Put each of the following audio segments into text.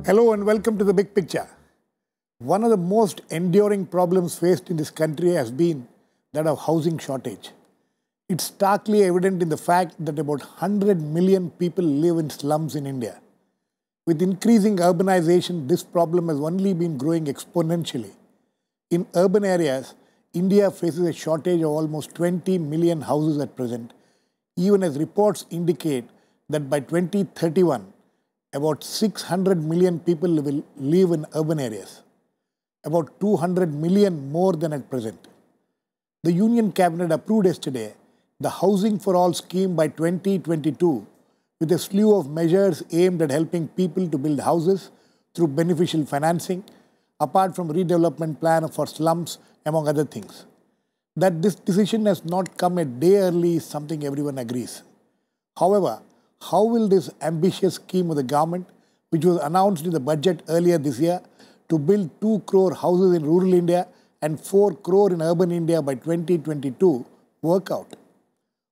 Hello and welcome to the big picture. One of the most enduring problems faced in this country has been that of housing shortage. It's starkly evident in the fact that about 100 million people live in slums in India. With increasing urbanization, this problem has only been growing exponentially. In urban areas, India faces a shortage of almost 20 million houses at present, even as reports indicate that by 2031, about 600 million people will live in urban areas, about 200 million more than at present. The Union Cabinet approved yesterday the Housing for All scheme by 2022 with a slew of measures aimed at helping people to build houses through beneficial financing, apart from redevelopment plan for slums, among other things. That this decision has not come a day early is something everyone agrees. However, how will this ambitious scheme of the government, which was announced in the budget earlier this year, to build 2 crore houses in rural India and 4 crore in urban India by 2022, work out?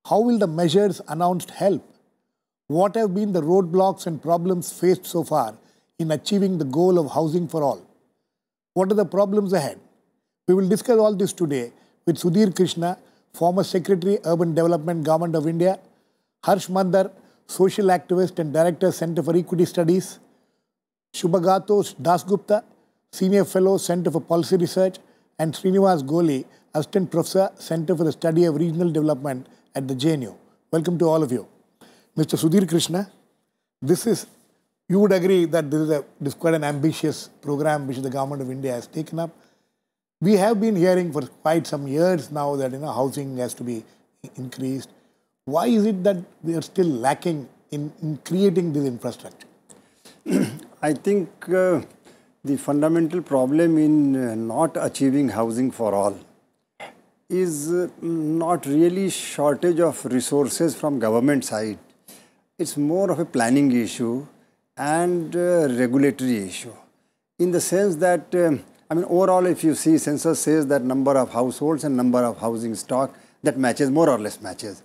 How will the measures announced help? What have been the roadblocks and problems faced so far in achieving the goal of housing for all? What are the problems ahead? We will discuss all this today with Sudhir Krishna, former Secretary, Urban Development, Government of India, Mander, social activist and director, Center for Equity Studies, Shubhagato Dasgupta, senior fellow, Center for Policy Research, and Srinivas Goli, assistant professor, Center for the Study of Regional Development at the JNU. Welcome to all of you. Mr. Sudhir Krishna, you would agree that this is quite an ambitious program which the Government of India has taken up. We have been hearing for quite some years now that housing has to be increased. Why is it that we are still lacking in creating this infrastructure? I think the fundamental problem in not achieving housing for all is not really shortage of resources from government side. It's more of a planning issue and regulatory issue. In the sense that, overall, if you see, census says that number of households and number of housing stock, that matches, more or less matches.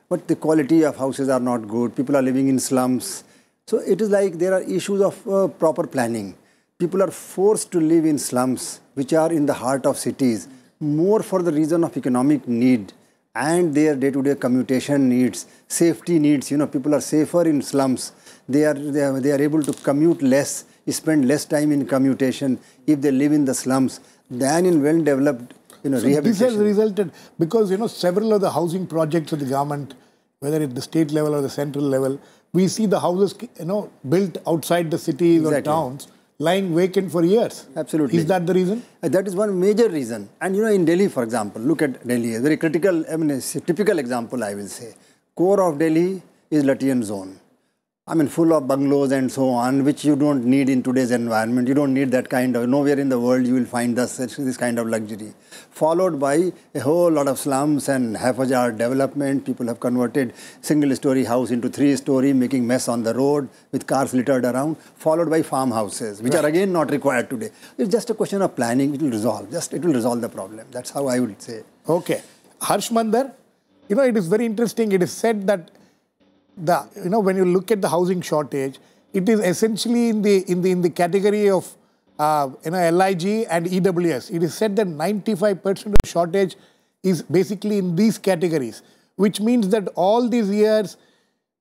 But the quality of houses are not good. People are living in slums. So it is like there are issues of proper planning. People are forced to live in slums, which are in the heart of cities, more for the reason of economic need and their day-to-day commutation needs, safety needs. People are safer in slums. They are able to commute less, spend less time in commutation if they live in the slums than in well-developed rehabilitation. This has resulted because several of the housing projects of the government, whether at the state level or the central level, we see the houses built outside the cities or towns lying vacant for years. Absolutely. Is that the reason? That is one major reason. And in Delhi, for example, look at Delhi, a very critical, it's a typical example, I will say. Core of Delhi is Latian zone. Full of bungalows and so on, which you don't need in today's environment. You don't need that kind of, nowhere in the world you will find this kind of luxury. Followed by a whole lot of slums and haphazard development. People have converted single-story house into 3-story, making mess on the road with cars littered around. Followed by farmhouses, which are again not required today. It's just a question of planning. It will resolve. It will resolve the problem. That's how I would say. Okay. Mander, it is very interesting. It is said that when you look at the housing shortage, it is essentially in the category of LIG and EWS. It is said that 95% of the shortage is basically in these categories, which means that all these years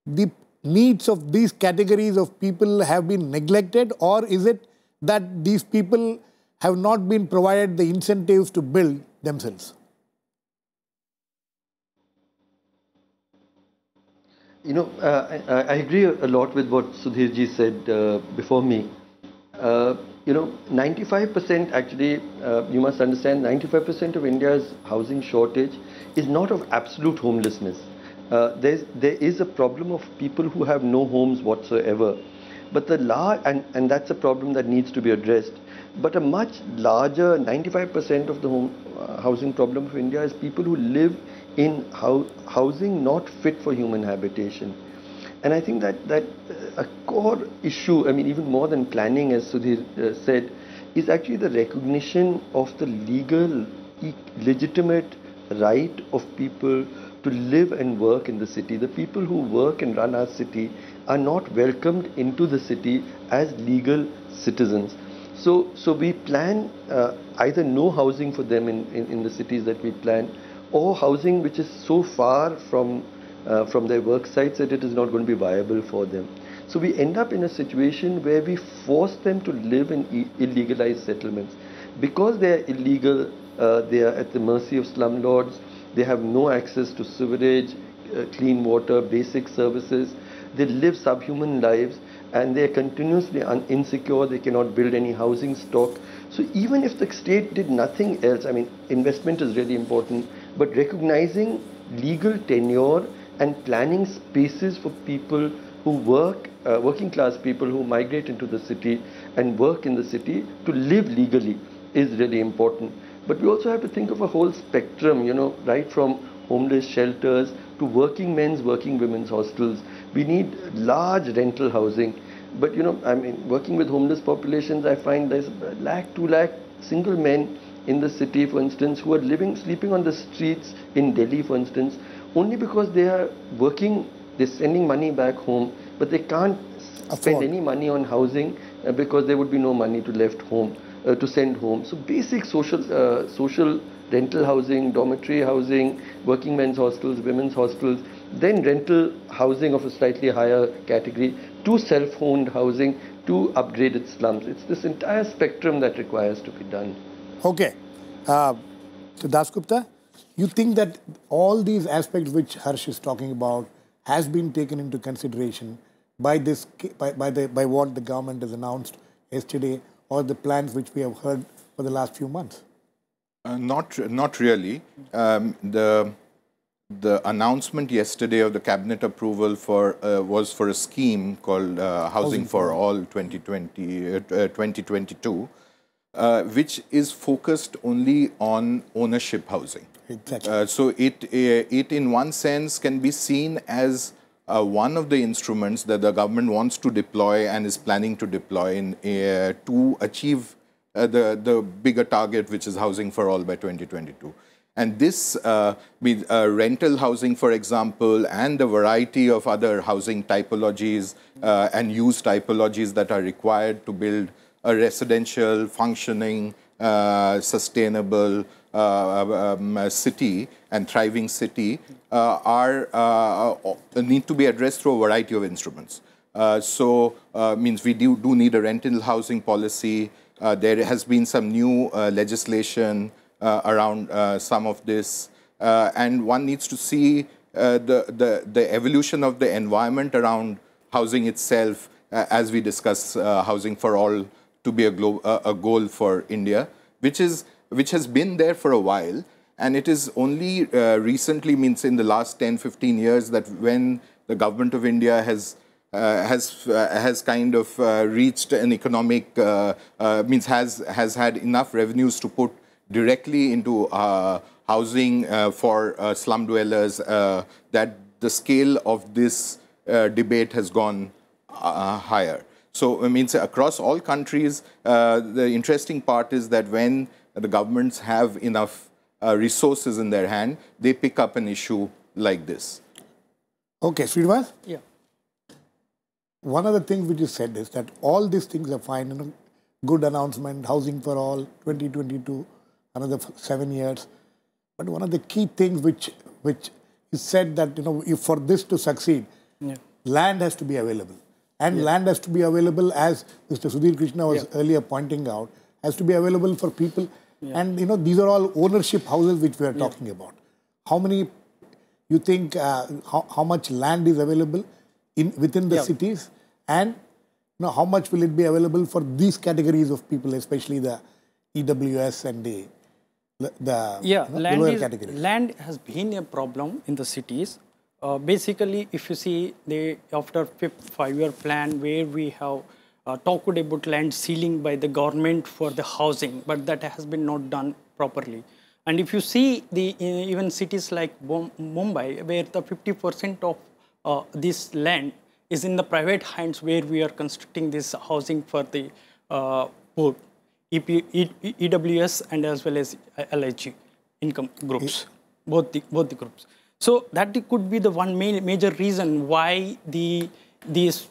the needs of these categories of people have been neglected, or is it that these people have not been provided the incentives to build themselves? I agree a lot with what Sudhir ji said before me. 95% actually, you must understand, 95% of India's housing shortage is not of absolute homelessness. There is a problem of people who have no homes whatsoever. But and that's a problem that needs to be addressed. But a much larger 95% of the housing problem of India is people who live in housing not fit for human habitation. And I think that a core issue, even more than planning, as Sudhir said, is actually the recognition of the legitimate right of people to to live and work in the city. The people who work and run our city are not welcomed into the city as legal citizens. So we plan either no housing for them in the cities that we plan, or housing which is so far from their work sites that it is not going to be viable for them. So we end up in a situation where we force them to live in illegalized settlements. Because they are illegal, they are at the mercy of slumlords, they have no access to sewerage, clean water, basic services, they live subhuman lives, and they are continuously insecure, they cannot build any housing stock. So even if the state did nothing else, I mean, investment is really important, but recognizing legal tenure and planning spaces for people who work, working class people who migrate into the city and work in the city to live legally is really important. But we also have to think of a whole spectrum, you know, right from homeless shelters to working men's, working women's hostels. We need large rental housing. But, you know, I mean, working with homeless populations, I find there's 1 lakh, 2 lakh single men in the city, for instance, who are sleeping on the streets in Delhi, for instance, only because they are working, they're sending money back home, but they can't spend any money on housing because there would be no money to left home, to send home. So basic social rental housing, dormitory housing, working men's hostels, women's hostels, then rental housing of a slightly higher category, to self-owned housing, to upgraded slums. It's this entire spectrum that requires to be done. Okay. So Dasgupta, you think that all these aspects which Harsh is talking about has been taken into consideration by what the government has announced yesterday, or the plans which we have heard for the last few months? Not really. The announcement yesterday of the cabinet approval was for a scheme called Housing for All 2022, which is focused only on ownership housing. Exactly. So it in one sense can be seen as one of the instruments that the government wants to deploy and is planning to deploy to achieve the bigger target, which is housing for all by 2022. And this, with rental housing, for example, and the variety of other housing typologies and use typologies that are required to build a residential, functioning, sustainable city and thriving city need to be addressed through a variety of instruments. Means we do need a rental housing policy. There has been some new legislation around some of this, and one needs to see the evolution of the environment around housing itself as we discuss housing for all to be a goal for India, which has been there for a while, and it is only recently, means in the last 10-15 years, that when the government of India has kind of reached an economic, has had enough revenues to put directly into housing for slum dwellers, that the scale of this debate has gone higher. So it means across all countries, the interesting part is that when the governments have enough resources in their hand, they pick up an issue like this. Okay, Srinivas? Yeah. One of the things which you said is that all these things are fine, you know, good announcement, housing for all, 2022, another 7 years. But one of the key things which is said that, you know, if for this to succeed, land has to be available. And land has to be available, as Mr. Sudhir Krishna was earlier pointing out, has to be available for people. And, you know, these are all ownership houses which we are talking about. How many, you think, how much land is available within the cities? And, you know, how much will it be available for these categories of people, especially the EWS and the lower categories? Land has been a problem in the cities. Basically, if you see, after 5th five-year plan, where we have talked about land ceiling by the government for the housing, but that has been not done properly. And if you see even cities like Mumbai, where the 50% of this land is in the private hands, where we are constructing this housing for the poor, EWS and as well as LIG income groups, both the groups. So that could be the one major reason why these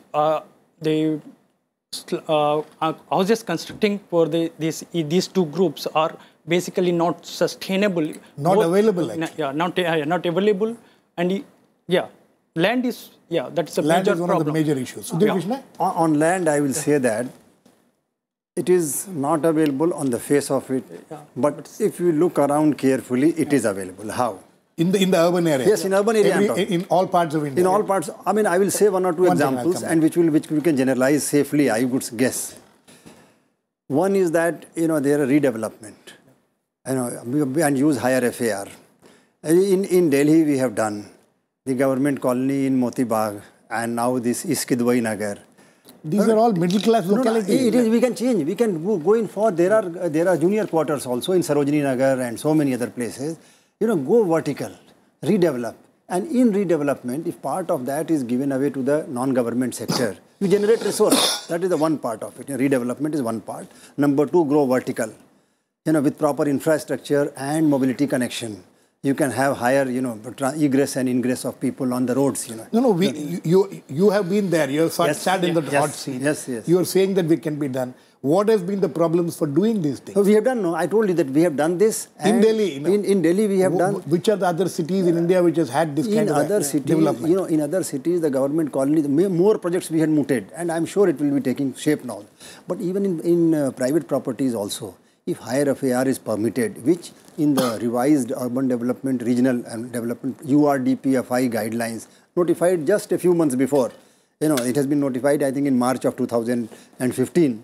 houses constructing for these two groups are basically not sustainable. Not available, actually. Not available. And land is, that's a land major is one problem. of the major issues. Sudhir, Krishna? On land, I will say that it is not available on the face of it. But if you look around carefully, it is available. How? In the urban area? Yes, in urban area. In all parts of India? In all parts. I mean, I will say one or two examples and which we can generalize safely, I would guess. One is that, there are redevelopment, and use higher FAR. In Delhi, we have done the government colony in Moti Bagh and now this Iskidwai Nagar. These are all middle class localities. We can change. We can go in for, there are junior quarters also in Sarojini Nagar and so many other places. Go vertical, redevelop. And in redevelopment, if part of that is given away to the non-government sector, you generate resource. That is the one part of it. Redevelopment is one part. Number two, grow vertical. With proper infrastructure and mobility connection. You can have higher, egress and ingress of people on the roads, No, you have been there. You have sat in the hot seat. Yes. You are saying that it can be done. What has been the problems for doing these things? So we have done, I told you that we have done this. In Delhi? In Delhi we have done. Which are the other cities in India which has had this kind of development? In other cities, the government colony, more projects we had mooted. And I'm sure it will be taking shape now. But even in private properties also, if higher FAR is permitted, which in the revised urban development, regional and development, URDPFI guidelines, notified just a few months before. It has been notified, I think, in March of 2015.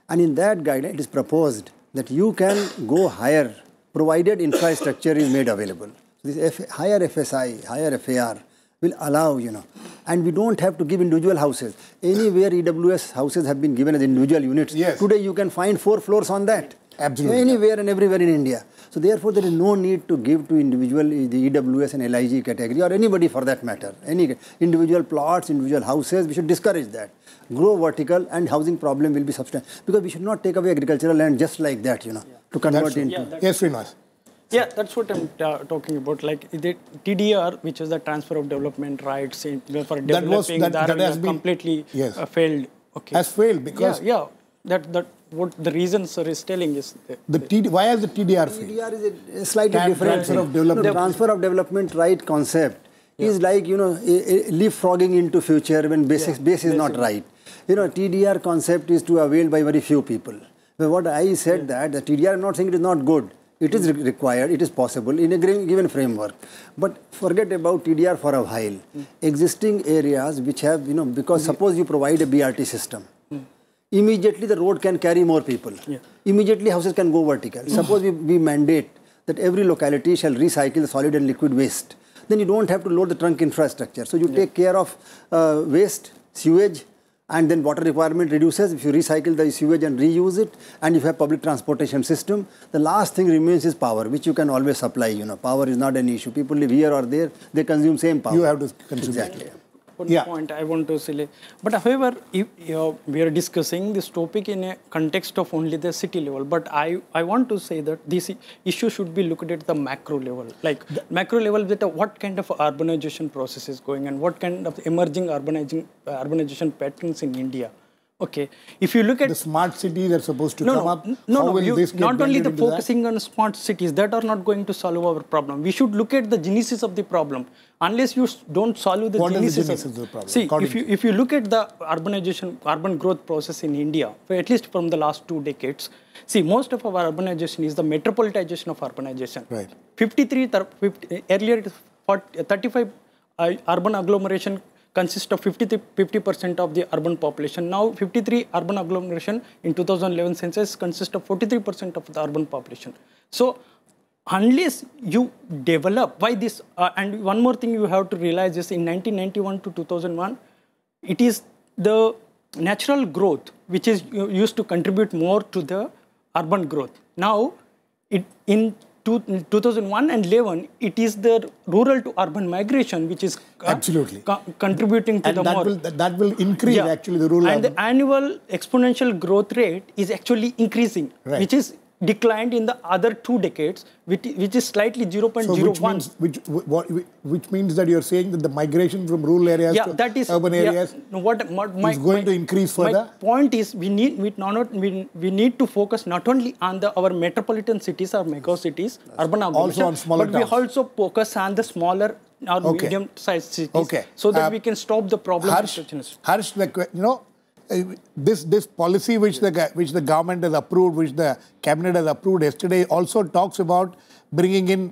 And in that guideline, it is proposed that you can go higher, provided infrastructure is made available. This higher FSI, higher FAR will allow, and we don't have to give individual houses. Anywhere EWS houses have been given as individual units. Yes. Today you can find 4 floors on that. Absolutely. Anywhere and everywhere in India. So therefore, there is no need to give to individual, the EWS and LIG category or anybody for that matter. Any individual plots, individual houses, we should discourage that. Grow vertical and housing problem will be substantial. Because we should not take away agricultural land just like that, to convert into. Yes, Srinivas. Yeah, that's what I'm talking about. Like the TDR, which is the transfer of development rights for developing, that has been completely failed. Okay. Has failed because that what the reasons are is telling is why has the TDR failed? TDR is a slightly different transfer of development. The transfer of development right concept is like leapfrogging into future when base is not right. TDR concept is to avail by very few people. But what I said that the TDR, I'm not saying it is not good. It is required, it is possible in a given framework. But forget about TDR for a while. Existing areas which have, because suppose you provide a BRT system, immediately the road can carry more people. Immediately houses can go vertical. Suppose we mandate that every locality shall recycle the solid and liquid waste. Then you don't have to load the trunk infrastructure. So you take care of waste, sewage, and then water requirement reduces if you recycle the sewage and reuse it, and if you have public transportation system. The last thing remains is power, which you can always supply. Power is not an issue. People live here or there, they consume same power. You have to consume. Exactly. Point I want to say. But however, if, we are discussing this topic in a context of only the city level. But I want to say that this issue should be looked at the macro level. Like macro level, that what kind of urbanization process is going and what kind of emerging urbanization patterns in India. Okay, if you look at the smart cities are supposed to come up. Not only the focusing on smart cities that are not going to solve our problem. We should look at the genesis of the problem. Unless you don't solve the genesis of the problem? See, if you look at the urban growth process in India, at least from the last 2 decades, see, most of our urbanization is the metropolitization of urbanization. Right. Earlier, it was 35 urban agglomeration consists of 50% of the urban population. Now, 53 urban agglomeration in 2011 census consists of 43% of the urban population. So, unless you develop, why this, and one more thing you have to realize is in 1991 to 2001, it is the natural growth which is used to contribute more to the urban growth. Now, in 2001 and 11, it is the rural to urban migration which is absolutely contributing to and the more. That will increase actually the rural. And the annual exponential growth rate is actually increasing, which is declined in the other 2 decades, which is slightly 0.01. So which means that you're saying that the migration from rural areas to urban areas is going to increase further? My point is we need to focus not only on our metropolitan cities or mega cities, urban also on smaller but towns. we also focus on the smaller or medium-sized cities, so that we can stop the problem. Harsh, this policy which the government has approved, which the cabinet has approved yesterday, also talks about bringing in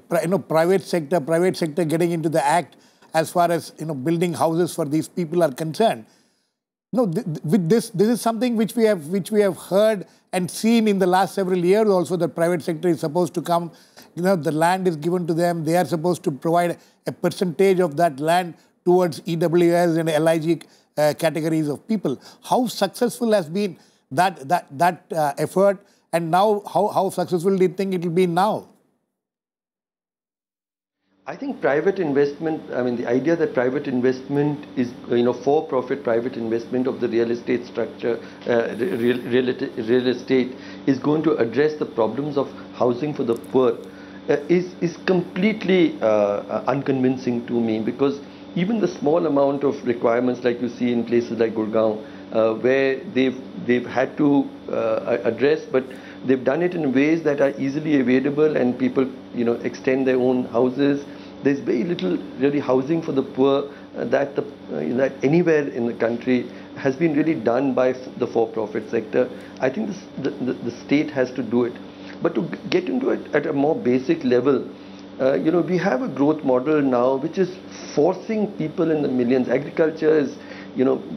private sector getting into the act as far as building houses for these people are concerned. With this is something which we have heard and seen in the last several years also. The private sector is supposed to come, the land is given to them, they are supposed to provide a percentage of that land towards EWS and LIG categories of people. How successful has been that effort, and now how successful do you think it will be now? I think private investment, the idea that private investment is, for-profit private investment of the real estate structure, real estate is going to address the problems of housing for the poor is completely unconvincing to me, because even the small amount of requirements like you see in places like Gurgaon, where they've had to address, but they've done it in ways that are easily available, and people extend their own houses. There's very little really housing for the poor that anywhere in the country has been really done by the for-profit sector. I think the state has to do it. But to get into it at a more basic level, we have a growth model now which is forcing people in the millions. Agriculture is,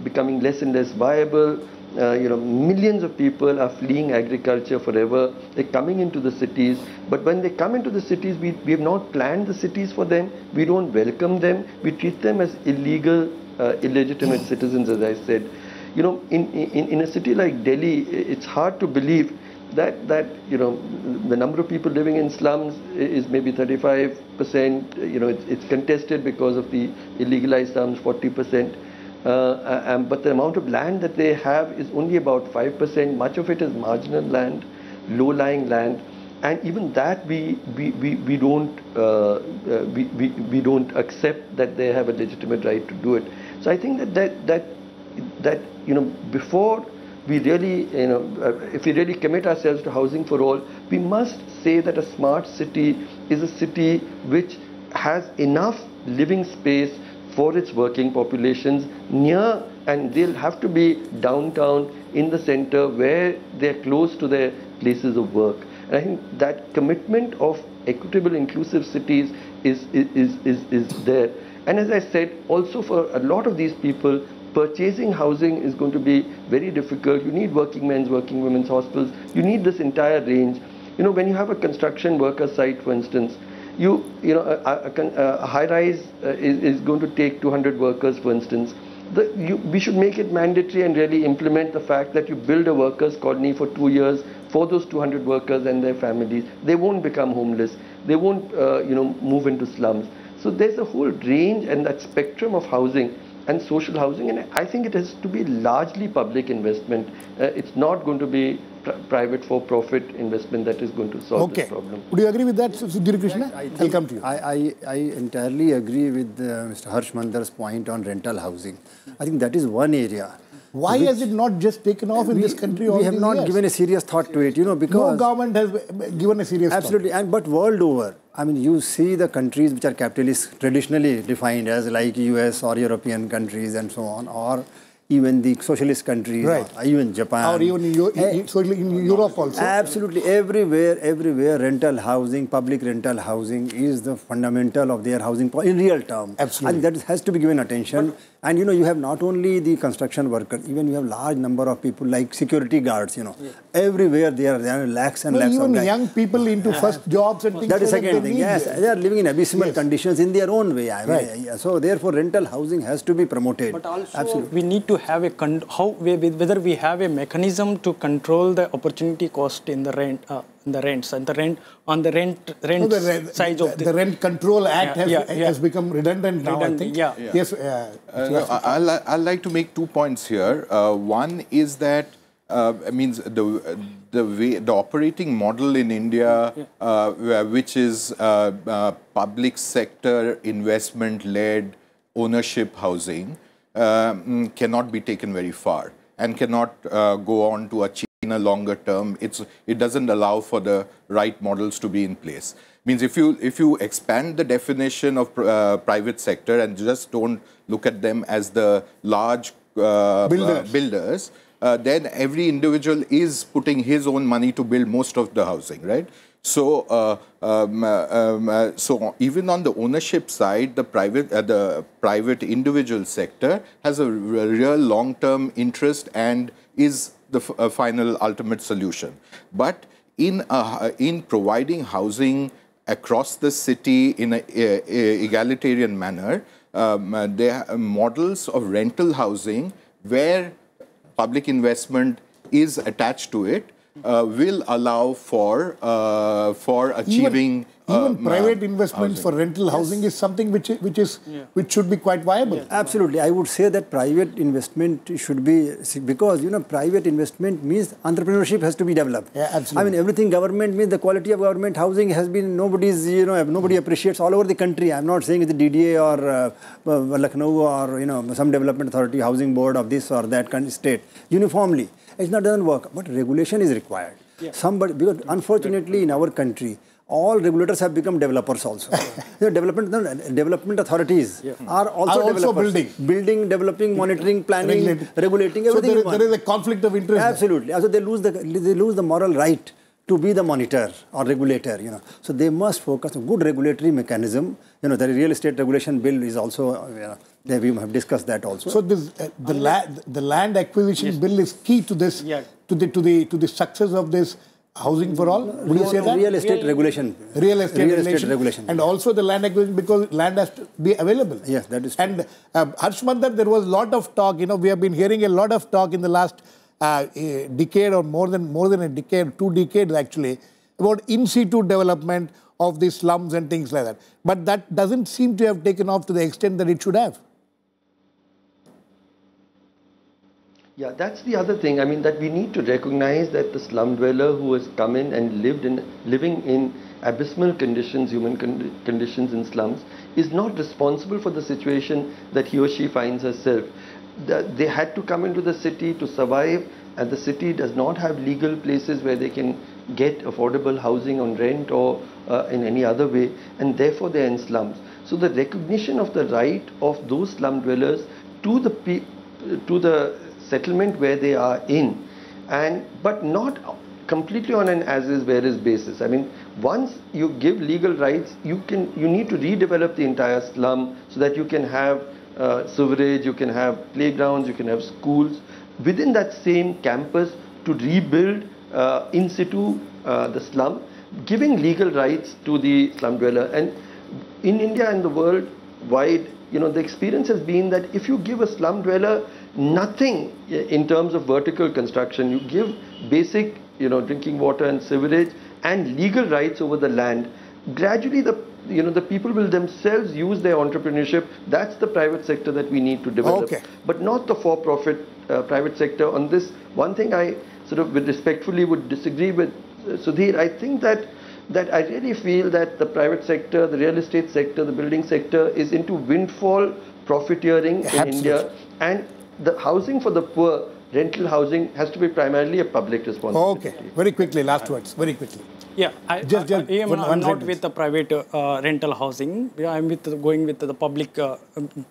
becoming less and less viable. Millions of people are fleeing agriculture forever. They're coming into the cities. But when they come into the cities, we have not planned the cities for them. We don't welcome them. We treat them as illegal, illegitimate citizens, as I said. In a city like Delhi, it's hard to believe that the number of people living in slums is maybe 35%. It's contested because of the illegalized slums, 40%. But the amount of land that they have is only about 5%. Much of it is marginal land, low-lying land, and even that we don't accept that they have a legitimate right to do it. So I think that before we really, if we really commit ourselves to housing for all, we must say that a smart city is a city which has enough living space for its working populations near, and they'll have to be downtown in the center where they're close to their places of work. And I think that commitment of equitable, inclusive cities is there. And as I said, also for a lot of these people, purchasing housing is going to be very difficult. You need working men's, working women's hospitals. You need this entire range. When you have a construction worker site, for instance, a high-rise is going to take 200 workers, for instance. We should make it mandatory and really implement the fact that you build a workers' colony for 2 years for those 200 workers and their families. They won't become homeless. They won't, move into slums. So there's a whole range and that spectrum of housing and social housing, and I think it has to be largely public investment. It's not going to be private for-profit investment that is going to solve this problem. Would you agree with that, Sudhir, Krishna? I'll come to you. I entirely agree with Mr. Harsh Mander's point on rental housing. I think that is one area. Why has it not just taken off in this country? We have not given a serious thought to it, because... No government has given a serious absolutely, thought. But world over, you see the countries which are capitalist, traditionally defined as like US or European countries and so on, or even the socialist countries, right, or even Japan. Or even in Europe also. Absolutely, everywhere rental housing, public rental housing is the fundamental of their housing in real terms. Absolutely. And that has to be given attention. And you have not only the construction workers, even you have large number of people like security guards, Everywhere there are lakhs and lakhs of even young people into first jobs and things that is like second thing. Yes, they are living in abysmal conditions in their own way. So therefore rental housing has to be promoted. But also we need to have whether we have a mechanism to control the opportunity cost in the rent. The rents and the rent size of the Rent Control Act has become redundant now, I think. Yes. I'd like to make 2 points here. One is that means the operating model in India, which is public sector investment-led ownership housing, cannot be taken very far and cannot go on to achieve in a longer term. It doesn't allow for the right models to be in place. Means if you expand the definition of private sector and just don't look at them as the large builders, then every individual is putting his own money to build most of the housing, right? So, so even on the ownership side, the private individual sector has a real long-term interest and is the final ultimate solution. But in providing housing across the city in an egalitarian manner, there are models of rental housing where public investment is attached to it, will allow for achieving even private investments for rental housing is something which should be quite viable. Yeah. Absolutely, I would say that private investment should be, because private investment means entrepreneurship has to be developed. Yeah, absolutely. I mean, everything government means the quality of government housing has been nobody appreciates all over the country. I'm not saying it's the DDA or Lucknow or some development authority, housing board of this or that kind of state uniformly. It doesn't work, but regulation is required. Yeah. Because unfortunately in our country, all regulators have become developers also. Development authorities are also developers. Building, developing, monitoring, planning, regulating, everything. So there is a conflict of interest. Absolutely. Also they lose the moral right to be the monitor or regulator. So they must focus on good regulatory mechanism. The real estate regulation bill is also. We have discussed that also. So this, the land acquisition bill is key to this, to the success of this housing for all. Would you say that? Real estate regulation. Real estate regulation. And also the land acquisition, because land has to be available. Yes, that is true. And Harsh Mander, there was a lot of talk. We have been hearing a lot of talk in the last decade or more than a decade, 2 decades actually, about in situ development of the slums and things like that. But that doesn't seem to have taken off to the extent that it should have. Yeah, that's the other thing. I mean, that we need to recognize that the slum dweller who has come in and living in abysmal conditions, human conditions in slums, is not responsible for the situation that he or she finds herself. They had to come into the city to survive, and the city does not have legal places where they can get affordable housing on rent or in any other way, and therefore they are in slums. So the recognition of the right of those slum dwellers to the settlement where they are in, but not completely on an as-is, where-is basis. I mean, once you give legal rights, you need to redevelop the entire slum so that you can have sewerage, you can have playgrounds, you can have schools within that same campus to rebuild in situ the slum, giving legal rights to the slum dweller. And in India and the world wide, the experience has been that if you give a slum dweller nothing in terms of vertical construction, you give basic, drinking water and sewerage and legal rights over the land, gradually the people will themselves use their entrepreneurship. That's the private sector that we need to develop, but not the for-profit private sector. On this one thing, I sort of respectfully would disagree with Sudhir. I think that I really feel that the private sector, the real estate sector, the building sector is into windfall profiteering in India, and the housing for the poor, rental housing, has to be primarily a public responsibility. Okay, very quickly, last words, very quickly. Yeah, I'm not with the private rental housing. I'm going with the public.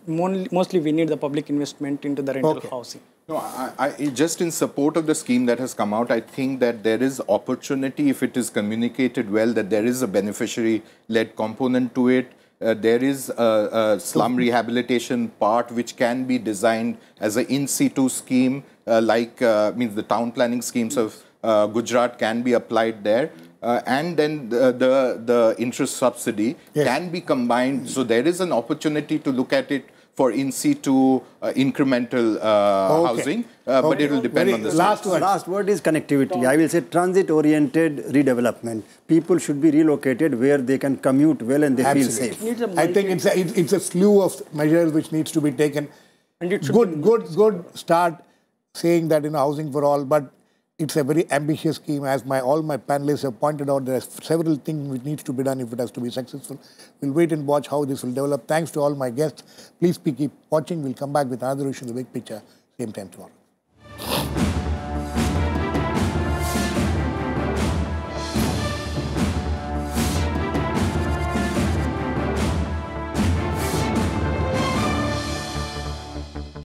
Mostly we need the public investment into the rental housing. No, I just in support of the scheme that has come out, I think that there is opportunity, if it is communicated well, that there is a beneficiary-led component to it. There is a slum rehabilitation part which can be designed as an in situ scheme, means the town planning schemes of Gujarat can be applied there. And then the interest subsidy can be combined. So there is an opportunity to look at it for in situ incremental housing, but it will depend on the last word is connectivity. I will say transit-oriented redevelopment. People should be relocated where they can commute well and they feel safe. I think it's a slew of measures which needs to be taken. And it's good start saying that housing for all, but It's a very ambitious scheme. As all my panelists have pointed out, there are several things which needs to be done if it has to be successful. We'll wait and watch how this will develop. Thanks to all my guests. Please keep watching. We'll come back with another issue, the big picture, same time tomorrow.